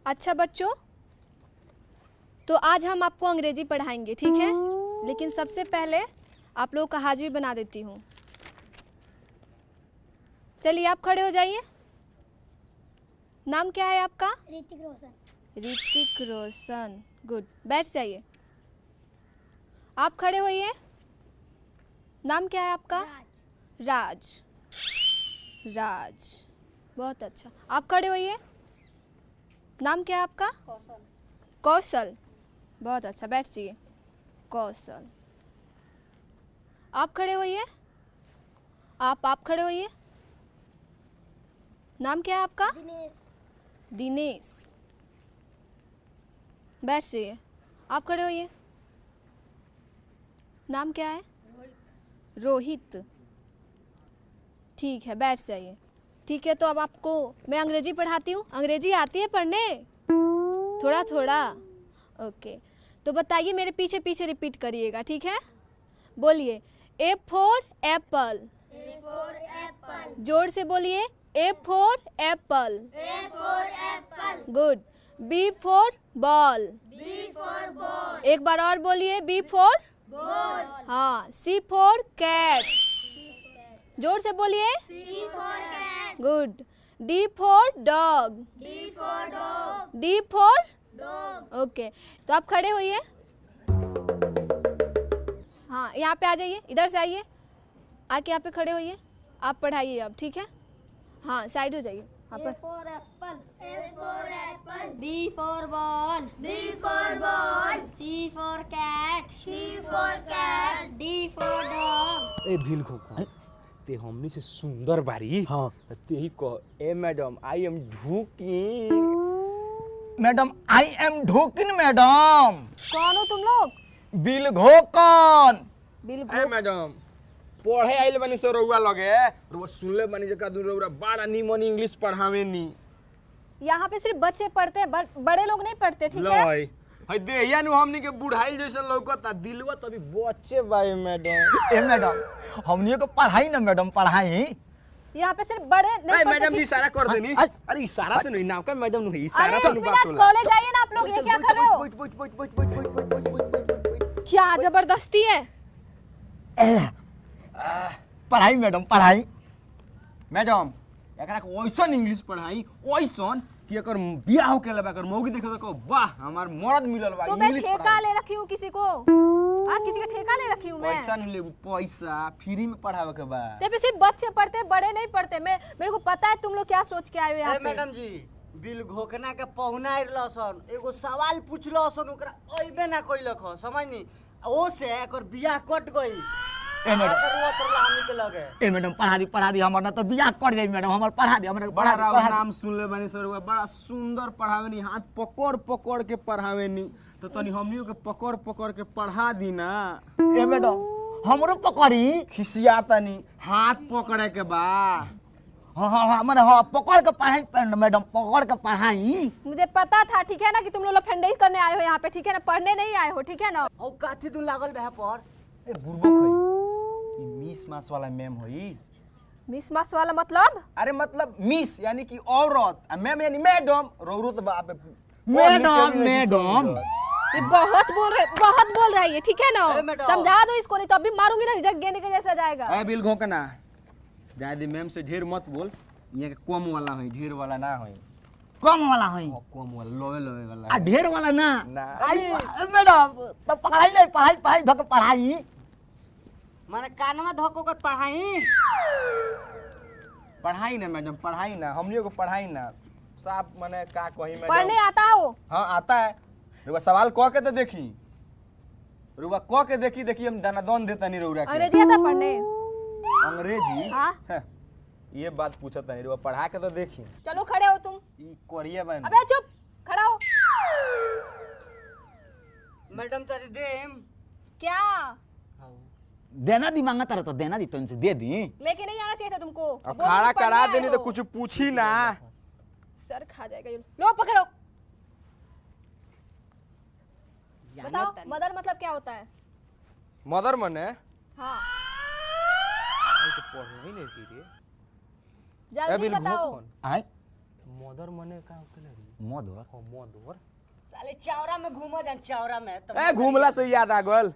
अच्छा बच्चों, तो आज हम आपको अंग्रेजी पढ़ाएंगे, ठीक है। लेकिन सबसे पहले आप लोगों का हाजिर बना देती हूँ। चलिए आप खड़े हो जाइए। नाम क्या है आपका? ऋतिक रोशन। ऋतिक रोशन, गुड। बैठ जाइए। आप खड़े होइए। नाम क्या है आपका? राज। राज, बहुत अच्छा। आप खड़े होइए। नाम क्या है आपका? कौशल। कौशल, बहुत अच्छा। बैठ जाइए। कौशल। आप खड़े होइए। आप खड़े होइए। नाम क्या है आपका? दिनेश। दिनेश, बैठ जाइए। आप खड़े होइए। नाम क्या है? रोहित। ठीक है, बैठ जाइए। ठीक है, तो अब आपको मैं अंग्रेजी पढ़ाती हूँ। अंग्रेजी आती है पढ़ने? थोड़ा थोड़ा, ओके। तो बताइए, मेरे पीछे पीछे रिपीट करिएगा, ठीक है। बोलिए, A for apple. A for apple. जोर से बोलिए, A for apple. A for apple. Good. B for ball. B for ball. एक बार और बोलिए, बी फॉर बॉल। हाँ। C for cat. जोर से बोलिए। C for cat. Good. D for dog. D for dog. D for dog. Okay. तो आप खड़े होइए। हाँ, यहाँ पे आ जाइए, इधर से आइए, आके यहाँ पे खड़े होइए। आप पढ़ाइए अब, ठीक है। हाँ, साइड हो जाइए। हाँ, A for apple. A for apple. B for ball. B for ball. C for cat. C for cat. D for dog. ए भील खोका ते हमनी से सुंदर बारी। हाँ ते ही कह, ए मैडम आई एम ढूकी। मैडम आई एम ढोकिन मैडम। कौन हो तुम लोग? बिल घोकन। ए बिल्कुल। मैडम पढ़े आइल बानी सो रउआ लगे। रउआ सुनले बानी जे का रउआ बड़ा निमन इंग्लिश पढ़ावे नी। यहाँ पे सिर्फ बच्चे पढ़ते हैं, बड़े लोग नहीं पढ़ते, ठीक है। लय हई देहिया नु हमनी के बुढ़ाइल जैसन लौकता, दिलवा तभी बच्चे बाई मैडम। ए मैडम हमनियो को पढ़ाई ना मैडम, पढ़ाई। यहाँ पे सिर्फ बड़े नहीं ए पढ़ते, मैडम जी ठीक? इशारा कर देनी। अरे, अरे इशारा से नहीं, नाम का मैडम नु इशारा अरे से एक नु बात मिनट, होला। कॉलेज आइए ना आप लोग, ये क्या कर रहे हो? क्या जबरदस्ती है? पढ़ाई मैडम, पढ़ाई। मैडम एकरा को ओइसन इंग्लिश पढ़ाई, ओइसन कि एकर बियाह हो के लेबा कर मौगी देखे तो कहो वाह हमार मर्द मिलल बा। तो मैं इंग्लिश ठेका पढ़ाई ले रखी हूँ किसी को? हाँ, किसी का ठेका ले रखी हूँ मैं? पैसा नहीं लेबू, पैसा फ्री में पढ़ावे के बा। ते पे सिर्फ बच्चे पढ़ते, बड़े नहीं पढ़ते। मेरे को पता है तुम लोग क्या सोच के आए हो यहाँ पे। मैडम जी बिल घोकना के पहुना लसन एगो सवाल पूछलसन, ओकरा अइबे ना कइलक ह, समझनी। ओ से एकर बियाह कट गई। ए मैडम, हमनी के लगे। ए मैडम पढ़ा दी हमर ना तो बियाह कर जाई मैडम, हमर पढ़ा दी, हमरा बड़ा पढ़ा राव दी। नाम सुन ले बानी सर, बड़ा सुंदर पढ़ावे नी, हाथ पकड़ पकड़ के पढ़ावे नी। तो तनी हमनियों के पकड़ पकड़ के पढ़ा दी ना। ए मैडम हमरो पकड़ी। खिसिया तनी, हाथ पकड़े के बा। हाँ मैंने हाँ पकड़ के पढ़ाई मैडम, पकड़ के पढ़ाई। मुझे पता था, ठीक है ना, कि तुम लोग लफंडई करने आए हो यहाँ पे, ठीक है ना, पढ़ने नहीं आए हो, ठीक है ना। औ काठी तू लागल बे पर। ए बुर्बक हई, ई मिस मास वाला मैम होई। मिस मास वाला मतलब? अरे मतलब मिस यानी कि औरत, आ मैम यानी मैडम। रौरत बा पे मैडम, मैडम। ये बहुत बोल रहा है ये, ठीक है ना। ए, मैडम। समझा दो इसको, नहीं तो अभी मारूंगी ना, रिजल्ट गेंदे के जैसा जाएगा। ए बिल घोकना जादी मैम से ढेर मत बोल, यहाँ के कम वाला होई, ढेर वाला ना होई। कम वाला है कम वाला लोवे लोवे वाला आ ढेर वाला ना। ना। आई मैडम तो पढ़ाई नहीं, पढ़ाई पढ़ाई धक पढ़ाई। माने कानवा धोको कर पढ़ाई। पढ़ाई ना मैडम, पढ़ाई ना, हमनियों को पढ़ाई ना। साफ मने का कही मैडम। पढ़ने आता हो? हाँ आता है। रुआ सवाल कह के तो देखी, रुआ कह के देखी, देखी हम दाना दौन देता नहीं रउरा के। अंग्रेजी आता पढ़ने? अंग्रेजी? हाँ। हैं, ये बात पूछता नहीं, रुआ पढ़ा के तो देखी। चलो खड़े हो तुम। ई कोरिया बन। अबे चुप, खड़ा हो। मैडम तारी देम। क्या देना दी मांगा तारा तो देना दी, तो इनसे दे दी। लेके नहीं आना चाहिए था तुमको? अब बोलो खड़ा तुम पढ़ने करा आए देनी हो। तो कुछ पूछी ना। सर खा जाएगा ये। लो पकड़ो। बताओ मदर मतलब क्या होता है? मदर मने हाँ, आई तो पढ़ना ही नहीं की रे। जल्दी बिल बताओ। घोकन। आए मदर मने का होखेला रे? मदर हां मदर। साले चावरा में घूमो जान चावरा में तो ए घूमला से याद आ गल।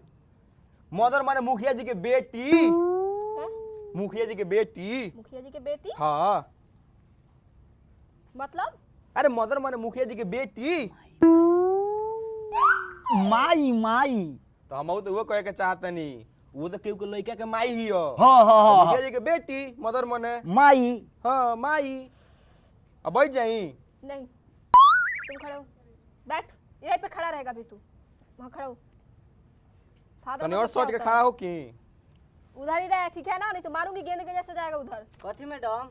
मदर माने मुखिया जी के बेटी। हैं? मुखिया जी के बेटी। मुखिया जी के बेटी हाँ। मतलब अरे मदर माने मुखिया जी के बेटी। माई माई तो हम तो वो कहे के चाहतनी, वो तो केहू के लड़का के माई ही हो। हाँ हाँ हाँ मुखिया जी के बेटी मदर माने। माई हाँ माई। अब बैठ जाई। नहीं, तुम खड़े हो, बैठ, यहीं पे खड़ा रहेगा भी तू, वहाँ खड़ा हो। फादर तनी और मतलब क्या सोच के होता खड़ा है? हो कि उधर ही रहे, ठीक है ना, नहीं तो मारूंगी गेंद के जैसे जाएगा उधर। कथी मैडम?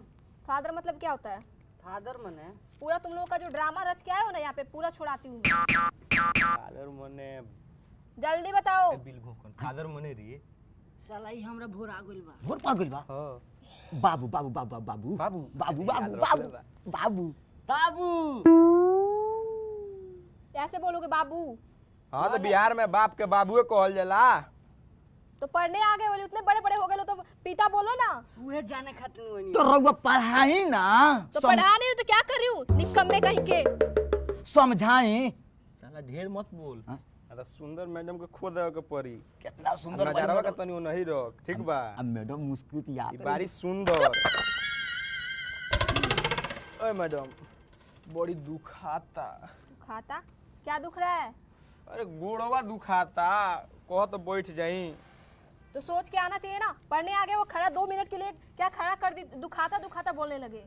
फादर मतलब क्या होता है? फादर मने पूरा तुम लोगों का जो ड्रामा रच के आए हो ना यहाँ पे पूरा छोड़ाती हूँ। फादर मने जल्दी बताओ। बिल घोकन फादर मने रे। साला ई हमरा भोर आ गइल बा। भोर पा गइल बा हां बाबू बाबू बाबू बाबू बाबू बाबू याद बाबू रख बाबू ले बाबू बाबू ऐसे बोलोगे बाबू? हां तो बिहार में बाप के बाबूए कहल जाला। तो पढ़ने आ गए बोले, उतने बड़े बड़े हो गए तो पिता बोलो ना। उहे जाने खातिर वनी तो रउआ पढ़ाई ना तो पढ़ा नहीं हो तो क्या कर रही हूँ निकम्मे कहीं के। समझाई साला ढेर मत बोल। हाँ? अरे सुंदर मैडम के खो दे के पड़ी। कितना सुंदर नजारा का तनी नहीं रख, ठीक बा? अब मैडम मुस्कुराती ई बारी सुंदर। ओए मैडम बड़ी दुखाता। खाता क्या दुख रहा है? अरे गोड़वा दुखाता, कह तो बैठ जाई। तो सोच के आना चाहिए ना, पढ़ने आ गए वो खड़ा 2 मिनट के लिए क्या खड़ा कर दी, दुखाता दुखाता बोलने लगे।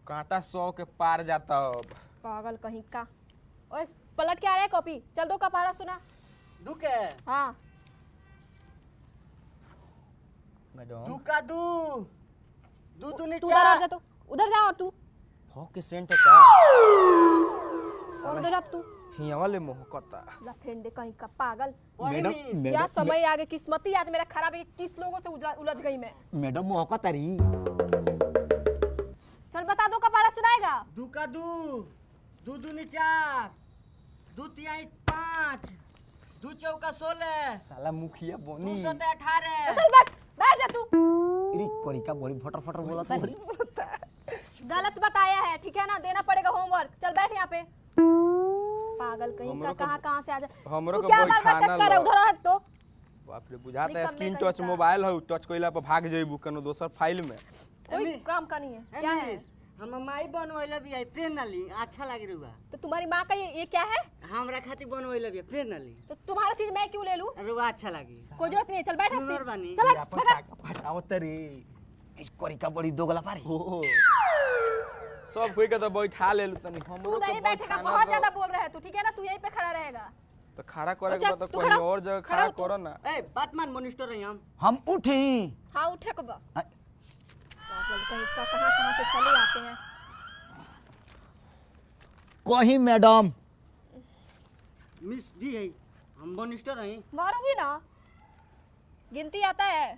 कांटा 100 के पार जाता अब। पागल कहीं का। ओए पलट के आ रहा है कॉपी, चल दो का पढ़ा सुना। दुके हाँ मैडम दुका दू दू तू नीचे उधर आ जा, तो उधर जा, और तू हो के सेंट का और उधर जा तू। हिया वाले मोहकता। लफेंडे कहीं का पागल। मैडम क्या समय आ गया, किस्मती आज मेरा खराब है, किस लोगों से उलझ गई मैं। मैडम मौका तरी चल बता दो का पढ़ा सुनाएगा। दुका दू दू दूनी 4 दू तिहाई 5 दू चौका 16 साला मुखिया दू बनी। सते 18 चल बैठ बैठ जा तू। इरी कोरिका बड़ी फटर फटर बोलता है गलत बताया है, ठीक है ना, देना पड़ेगा होमवर्क। चल बैठ यहाँ पे। पागल कहीं का, हमरो को- कहाँ से आ जा। हमरो तू को क्या कोई बार-बार खाना टच कर रहा है, लो। उधर हट तो। बाप रे बुझाता है निकम्मे स्क्रीन कहीं टच का। मोबाइल हो, टच कइला पर भाग जइबू कनो दोसर फाइल में। कोई एमी- काम का नहीं है। क्या है? हम माई बनवैले भी आई प्रेम नाली अच्छा लागे रुआ तो तुम्हारी माँ का ये क्या है? हमरा खातिर बनवैले भी प्रेम नाली तो तुम्हारा चीज मैं क्यों ले लूं? रुआ अच्छा लागी कोई जरूरत नहीं है, चल बैठ सुंदर हंसती। बानी। चल हट, भगा। फटावत रे। इस कोरिका बड़ी दोगला पारी हो सब कोई के तो बैठा ले तनी तू हमरो नहीं को बैठेगा, बैठाना बहुत दो। ज्यादा बोल रहा है तू, ठीक है ना, तू यहीं पे खड़ा रहेगा। तो खड़ा करे अच्छा, के बाद तू कहीं खड़ा हो। और जगह खड़ा खड़ा हो तू। करो ना। ए बात मान मॉनिटर रही हम उठी हाँ उठे को बा। अ- पागल कहीं का, कहाँ से चले आते हैं। कहीं मैडम मिस दी है हम मॉनिटर रही मारूंगी ना। गिनती आता है।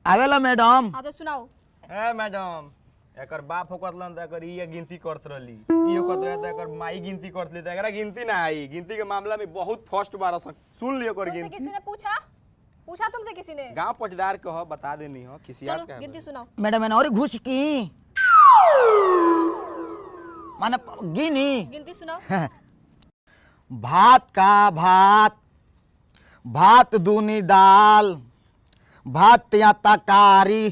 आवेला मैडम हाँ तो सुनाओ। ए मैडम एकर बाप होकत लन त एकर ई गिनती करत रहली, ई होकत रहे त एकर माई गिनती करत ली, त एकरा गिनती ना आई। गिनती के मामला में बहुत फर्स्ट बार सुन लियो कर तुमसे गिनती। किसी ने पूछा पूछा तुमसे किसी ने? गांव पचदार कह बता देनी हो किसी चलो याद का गिनती सुनाओ। मैडम मैंने और घुस की माने गिनी गिनती सुनाओ। भात का भात भात दूनी दाल भात या तकारी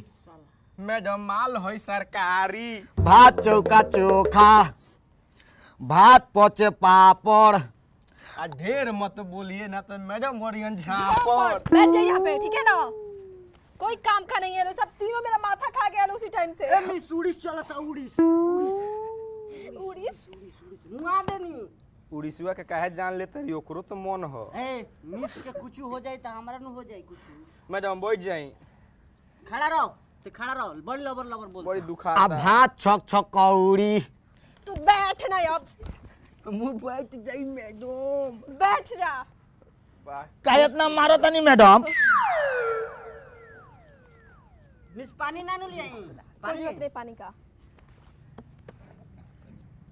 मैडम माल होई सरकारी। भात चौका चोखा भात पचे पापड़ आ ढेर मत बोलिए ना तो मैडम ओरियन झापड़। बैठ जाइए यहाँ पे, ठीक है ना, कोई काम का नहीं है। सब तीनों मेरा माथा खा गया उसी टाइम से। ए मिस उड़ीस चलता उड़ीस उड़ीस उड़ीस मुआ देनी उड़ीसवा के काहे जान लेते रही, ओकरो तो मन हो। ए मिस के कुछ हो जाए तो हमरा न हो जाए कुछ। मैडम बैठ जाई। खड़ा रहो तो खड़ा रहो बड़ी लबर लबर बोल बड़ी आ दुखाता। भात छक छक कौड़ी तू बैठ ना अब, मुंह बैठ जाई मैडम। बैठ जा। वाह काहे इतना मारो तनी मैडम मिस पानी ना नु लियाई कोई पानी जरूरत नहीं पानी का।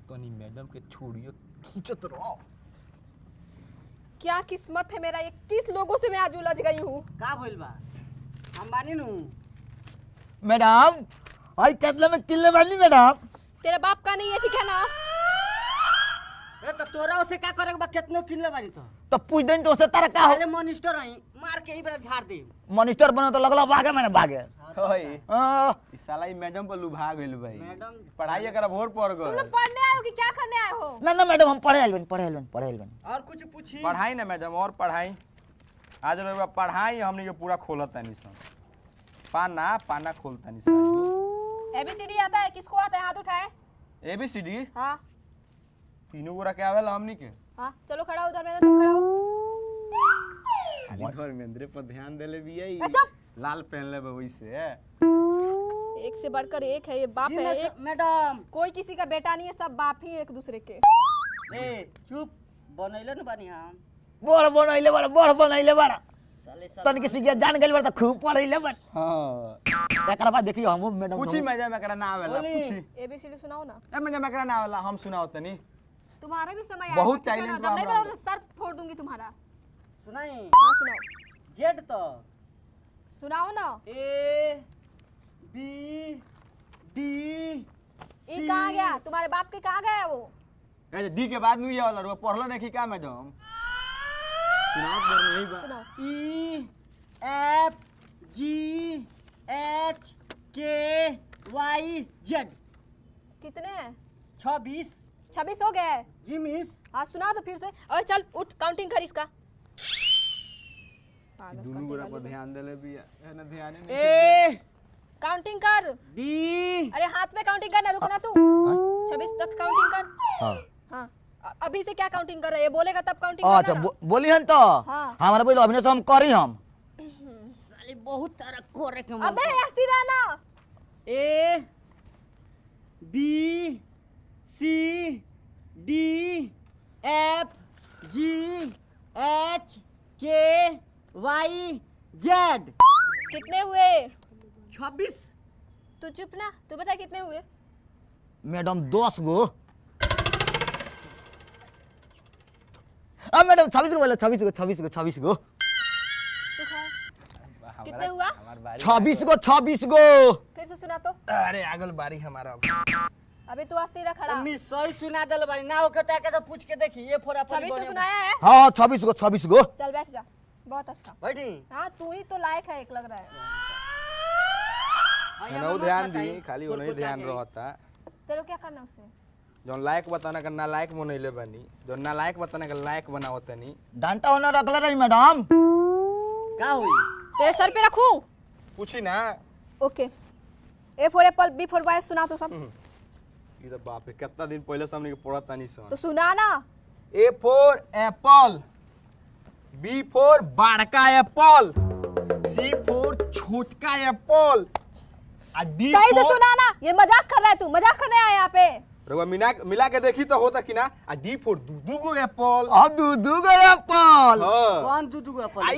तनी मैडम के छोड़ियो खींचत रहो। क्या किस्मत है मेरा, 21 लोगों से मैं आज उलझ गई हूँ। का भइल बा हम बानी नु मैडम आई कितने में किले वाली मैडम तेरे बाप का नहीं है, ठीक है ना? ए तो तोरा उसे का करे बा कितनो किनले बानी तो पूछ दें तो उसे तारा का हो पहले मॉनिटर आई मार के ही बड़ा झाड़ दे मॉनिटर बनो तो लगला भागे मैंने भागे ओए हाँ। ई साला ई मैडम पर लुभा गइल भाई। मैडम पढ़ाई एकरा भोर पड़ तुम गइल। लोग पढ़ने आए हो कि क्या करने आए हो? ना मैडम हम पढ़े आइल और कुछ पूछी पढ़ाई ना मैडम और पढ़ाई। आज लोग पढ़ाई हमनी के पूरा खोलत तानी सन। पाना खोलतानी सन। ABCD आता है? किसको आता है? हाथ उठाए। ABCD हाँ तीनों गोरा के आवेला हमनी के। हाँ, चलो खड़ा हो उधर, मेरा तुम खड़ा हो। खाली धर्मेंद्र पर ध्यान देले बिया ई। चुप। लाल पहन ले वैसे। एक से बढ़कर एक है, ये बाप जी है एक। मैडम कोई किसी का बेटा नहीं है, सब बाप ही एक दूसरे के। ए चुप बनैले न बानी हम बड़ बनैले बड़ा साले सब तन किसी के जान गेल बड़ा तो खूब पढ़ैले बड़ हां एकरा बाद देखियो हम मैडम पूछी मैडम एकरा ना आवेला बोली। पूछी। ABCD सुनाओ ना। ए मैडम एकरा ना आवेला हम सुनाओ तनी। तुम्हारा भी समय बहुत आएगा, ठीक है ना? challenge जब नहीं बा हमरा बोलोगे, सर फोड़ दूंगी तुम्हारा। सुनाई हाँ सुनाओ। जेड तो सुनाओ ना। ए बी डी ये कहाँ गया? तुम्हारे बाप के कहाँ गया है वो? ए डी के बाद नहीं आवेला रो पढ़लो नहीं का मैडम। सुनाओ देर नहीं बा। सुनाओ। E F G H K Y Z कितने हैं? 26 26 हो गए? जी मिस हाँ सुनाओ तो फिर से। और चल उठ, काउंटिंग कर इसका। पागल दोनों करते गोरा वाली पर है। ध्यान देले बिया। है ना ध्यान नहीं। ए काउंटिंग कर। बी अरे हाथ में काउंटिंग करना, रुकना तू। 26 तक काउंटिंग कर। हां हाँ अभी से क्या काउंटिंग कर रहा है? ये बोलेगा तब काउंटिंग अच्छा करना ना। बोली हन तो हाँ। हमारे बोलो अभिनय से हम करी हम साले बहुत तारा करे के मन अबे हंसती रहना। A B C D F G H K Y Z कितने हुए? 26 तू चुप ना, तू बता कितने हुए? मैडम 10 गो मैडम 26 गो बोले 26 गो तू खा। कितने हुआ? हमार बारी। 26 गो फिर से सुना तो। अरे आगल बारी हमारा। अभी तू आस्ते रह खड़ा। मिस सही सुना दल बानी ना होके ताके तो पूछ के देखी ये फोरा 26 तो सुनाया है। हाँ 26 गो चल बैठ जा, बहुत अच्छा। बैठी हाँ तू ही तो लायक है, एक लग रहा है। उन्हें ध्यान दी, खाली उन्हें ध्यान रहता। तेरे को क्या करना है उससे? जो लायक बताना का नालायक बनैले बनी, जो नालायक बताना का लायक बनावतनी। डांटा होना रखले रही मैडम का हुई तेरे सर पे रखूं? पूछी ना। Okay. A for apple, B for boy सुना तो सब। ई तो बाप रे कितना दिन पहले से हमने के पढ़ा तानी सन। तो सुना ना। A for apple, B for बड़का एप्पल, C for छोटका एप्पल, आ D सही से for सुना ना, ये मजाक कर रहा है तू, मजाक करने आया यहाँ पे। रवा मिला के देखी तो होता कि ना। आ D for दू गो एप्पल। अब दू गो एप्पल हाँ। कौन दूध को आ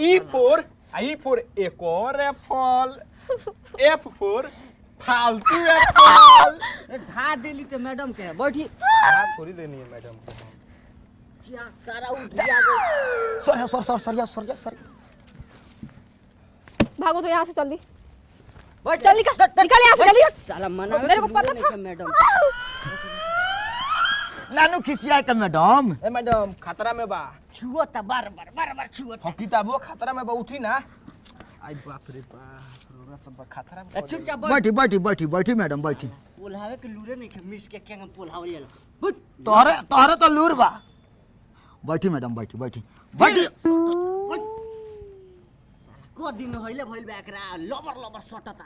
E for एक और एप्पल, F for फालतू एप्पल। ढा देली तो मैडम के बैठी हाँ थोड़ी देनी है मैडम को। क्या सारा उठ गया गो सॉरी भागो तो यहाँ से जल्दी। बैठ चल निकल यहाँ से जल्दी। साला मना मेरे को पता था। मैडम नानू खिसिया के मैडम ए मैडम खतरा में बा। छुआ था बार बार छुआ हम किताबो खतरा में बा, उठी ना। आई बाप रे बाप, रोरा सब खतरा में पड़ चुपचाप बैठी मैडम बैठी पोल्हावे के लूरे नहीं के मिस के क्या पोल्हावे ले बैठ तोहरे तो लूर बा बैठी मैडम बैठी को दिन होइले भइल एकरा लबर सटता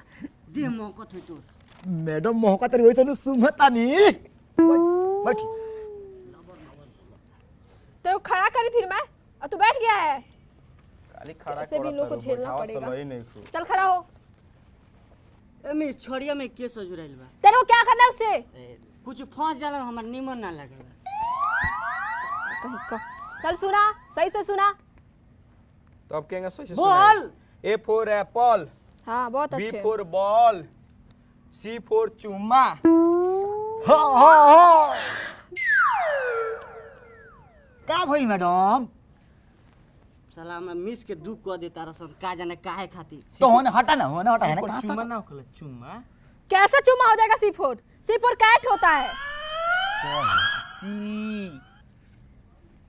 देह मोहकत होई तो मैडम मोहका तरी वैसे न सुमता नी बैठी तेरे को खड़ा करी थी मैं, और तू बैठ गया है। खाली खड़ा ऐसे भी इन लोग को करत झेलना बैठावत पड़ेगा। तो लई नहीं खूब। चल खड़ा हो। ए मिस छोड़िया में के सजुराइल बा तेरे को क्या करना है उससे? कुछ फंस जाला हमर निमन ना लगेला कहीं का। चल सुना, सही से सुना। तो अब कहेंगे सोच बोल ए फॉर एप्पल, हाँ बहुत बी अच्छे। फॉर बॉल, सी फॉर चुम्मा। हाँ का भइल मैडम साला हमरा मिस के दुख क देता रसन का जाने काहे खातिर तो होने हटा है ना सी कहाँ फॉर चुम्मा से? ना होखला चुम्मा। कैसे चुम्मा हो जाएगा? सी सी फॉर कैट होता है। सी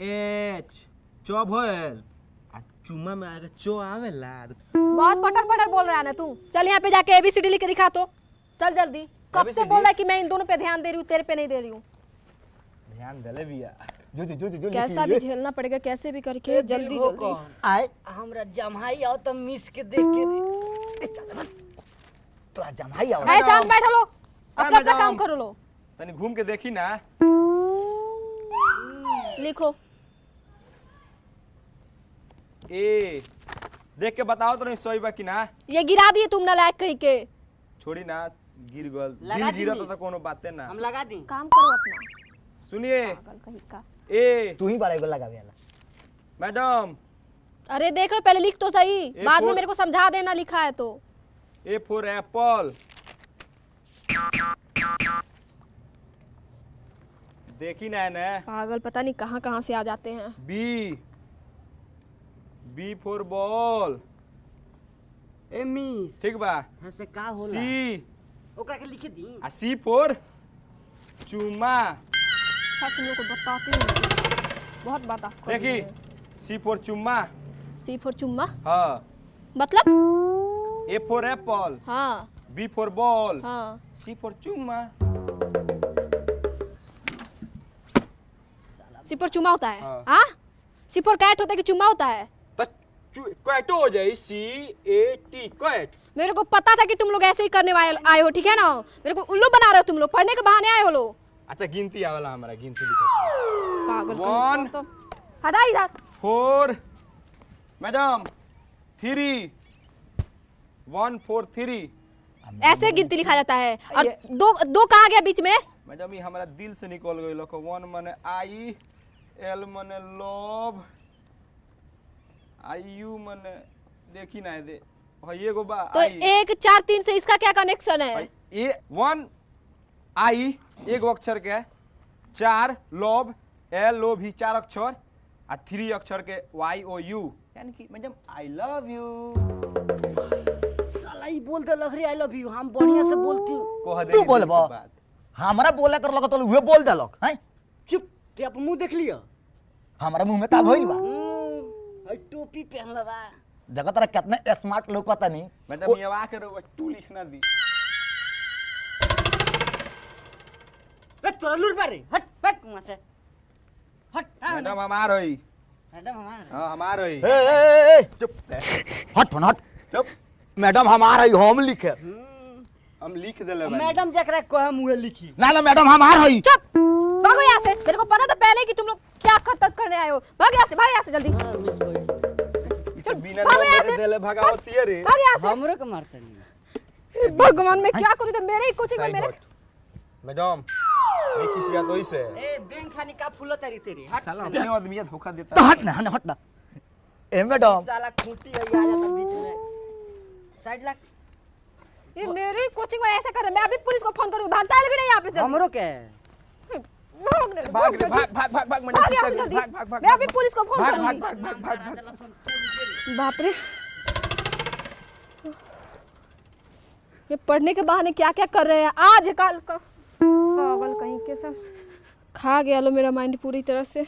एच चौ भइल आ चुम्मा में आएगा चो आवेला। बहुत पटर पटर बोल रहा है ना तू। चल यहाँ पे जाके ABCD लिख के दिखा तो। चल जल्दी। कब से ABCD? बोल रहा है कि मैं इन दोनों पे ध्यान दे रही हूँ, तेरे पे नहीं दे रही हूँ। ध्यान दले बिया। जो कैसा भी झेलना पड़ेगा, कैसे भी करके जल्दी जल्दी। आए हमरा जमाई आओ तो मिस के देख के तोरा जमाई आवे ऐसे हम बैठो लो, अपना अपना मैडम। काम करो लो। तनी घूम के देखी ना। लिखो। ए देख के बताओ तो नहीं सही बा कि ना। ये गिरा दिए तुम नालायक कहीं के। छोड़ी ना, गिर गल लगा दिल गिरा दी तो कोनो बातें ना। हम लगा दी। काम करो अपना। सुनिए पागल कहीं का। ए तू ही बड़ा एगो लगावे वाला। मैडम अरे देख लो, पहले लिख तो सही, बाद में फोर- मेरे को समझा देना लिखा है तो। ए फॉर एप्पल। देखी ना है ना। पागल पता नहीं कहाँ कहाँ से आ जाते हैं। B for ball. ए मिस ठीक बा। यहाँ से का होला सी ओकरा के लिखे दी। आ सी फॉर चुम्मा। अच्छा तुम लोग को बताती हूँ, बहुत बर्दाश्त कर देखी सी फॉर चुम्मा। सी फॉर चुम्मा हाँ। मतलब। ए फॉर एप्पल। हाँ बी फॉर बॉल। हाँ। सी फॉर चुम्मा। सी फॉर चुम्मा होता है। हाँ। हाँ सी फॉर कैट होता है कि चुम्मा होता है। कैट हो जाए सी ए टी कैट। मेरे को पता था कि तुम लोग ऐसे ही करने वाले आए हो, ठीक है ना। मेरे को उल्लू बना रहे हो तुम लोग, पढ़ने के बहाने आए हो लोग। अच्छा गिनती आवेला हमारा, गिनती लिखो। पागल One. कहीं का। हटा इधर। 4 मैडम 3 1 4 3। ऐसे गिनती लिखा जाता है। और दो दो कहाँ गया बीच में। मैडम ये हमारा दिल से निकल गई। लोग 1 माने आई, एल माने लव, आई यू माने देखी ना दे भाई एगो बा तो आई। 1 4 3 से इसका क्या कनेक्शन है। भाई, ए 1 आई एक अक्षर के, 4 लव एल ओ भी 4 अक्षर आ 3 अक्षर के वाई ओ यू, यानी कि मैडम आई लव यू। साला ही बोल दे लग रही आई लव यू। हम बढ़िया से बोलती। कह दे तू बोलबो। हमरा बोले कर लगत उहे बोल देलक हैं। चुप ते अपन मुंह देख लिया। हमरा मुंह में का भइल बा। हई टोपी पहनला बा। जगत रे कितना स्मार्ट लोकता नहीं। मैडम ये वा के तू लिखना दी। ए तोरा लूर बारे हट हट वहां से हट। मैडम हम आ रही। मैडम हमार हाँ हम आ रही। ए चुप हट हट चुप। मैडम हम आ रही हम लिखे। हम लिख देले बानी। मैडम जकरा कहे मुंह लिखी। ना मैडम हम आ रही। चुप भागो यहाँ से। मेरे को पता था पहले कि तुम लोग क्या करने आए हो। भाग यहाँ से, भाग यहाँ से जल्दी। मिस भाई ई तो बिना भागो यहाँ मेरे से। देले भगावती है रे। भाग यहाँ से। हमरो के मारते नहीं। भगवान मैं क्या करूँ, तो मेरे ही कोचिंग में सही मेरे। बात। मैडम ये किसी का तो इसे ए बैंक खानी का फूलो तारी तेरी हट। साला अपने आदमी धोखा देता तो है। हट ना ए मैडम साला खूंटी गई आ जाता बीच में। साइड लग। ये मेरे ही कोचिंग में ऐसे कर रहे। मैं अभी पुलिस को फोन करूँ। भागता है लेकिन यहाँ पे से। हमरो के भाग रे, भाग रे जल्दी। भाग भाग भाग भाग मैडम भाग पीछे यहाँ से भाग जल्दी। भाग भाग मैं अभी पुलिस को फोन भाग करूँगी। भाग भाग भाग भाग। बाप रे, ये पढ़ने के बहाने क्या क्या कर रहे हैं आज कल का। पागल कहीं के सब। खा गया लो मेरा माइंड पूरी तरह से।